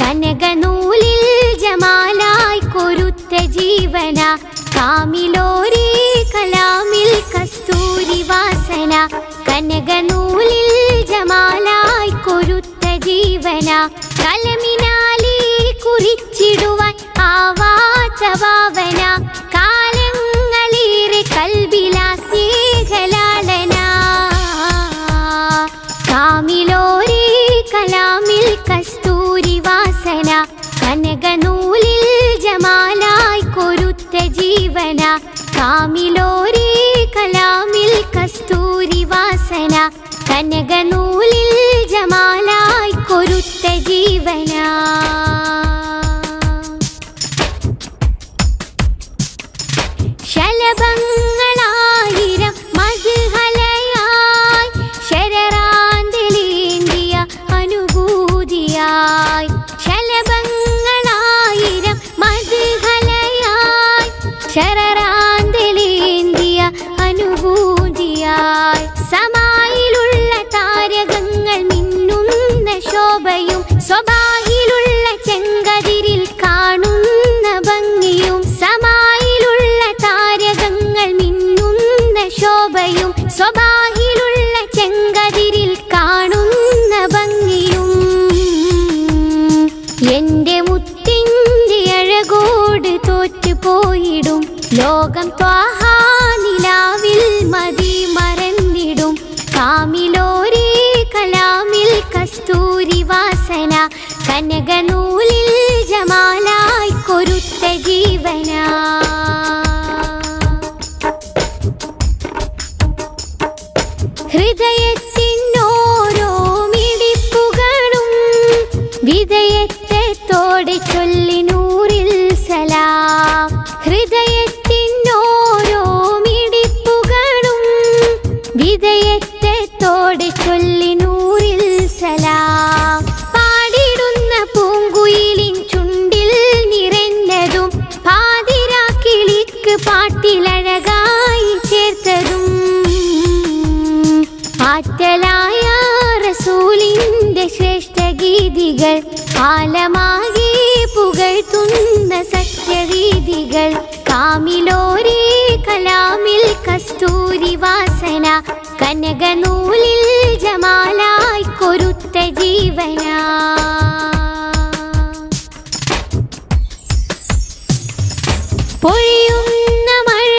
കനകനൂലിൽ ജമാലായി കൊരുത്ത ജീവന കാമിലോരേ കലാമിൽ കസ്തൂരി വാസന കനകനൂലിൽ ജമാലായി കൊരുത്ത ജീവന കലമിനാലേ കുറിച്ചിടുവാൻ ആവാത്ത ഭാവന കാലങ്ങളേറെ കൽബിലാ സ്നേഹലാളന കാമിലോരേ കലാമിൽ കസ്തൂരി വാസന കനകനൂലിൽ ജമാലായി കൊരുത്ത ജീവന കാമിലോരേ കലാമിൽ കസ്തൂരി വാസന കനകനൂലിൽ ജമാലായി കൊരുത്ത ജീവന ശലഭങ്ങളായിരം മധുഹലയായി ശരറാന്തലേന്തിയ അനുഭൂതിയായി ശലഭങ്ങളായിരം മധുഹലയായി ശരറാന്തലേന്തിയ അനുഭൂതിയായി സമായിലുള്ള താരകങ്ങൾ മിന്നുന്ന ശോഭയും സ്വഭാഹിലുള്ള ചെങ്കതിരിൽ കാണുന്ന ഭംഗിയും സമായിലുള്ള താരകങ്ങൾ മിന്നുന്ന ശോഭയും സ്വഭാഹിലുള്ള ചെങ്കതിരിൽ കാണുന്ന ഭംഗിയും എന്റെ മുത്തിൻ്റെ അഴകോട് തോറ്റുപോയിടും ലോകം ത്വാഹാ നിലാവിൽ മതി മറന്നിടും കാമിലോരേ കലാമിൽ കസ്തൂരി വാസന കനകനൂലിൽ ജമാലായി കൊരുത്ത ജീവന ഹൃദയത്തിനോരോ മിടിപ്പുകളും വിധേയത്വത്തോടെ ചൊല്ലി നൂറിൽ സലാം ഹൃദയത്തിനോരോ മിടിപ്പുകളും വിധേയത്വത്തോടെ ചൊല്ലി നൂറിൽ സലാം പാടിടുന്ന പൂങ്കുയിലിൻ ചുണ്ടിൽ നിറഞ്ഞതും പാതിരാക്കിളിക്ക് പാട്ടിലഴകായി ചേർത്തതും ആറ്റലായ റസൂലിന്റെ ശ്രേഷ്ഠ ഗീതികൾ ആലമാകെ പുകഴ്ത്തുന്ന സത്യവീതികൾ കാമിലോരേ കലാമിൽ കസ്തൂരി വാസന കനകനൂലിൽ ജമാലായി കൊരുത്ത ജീവന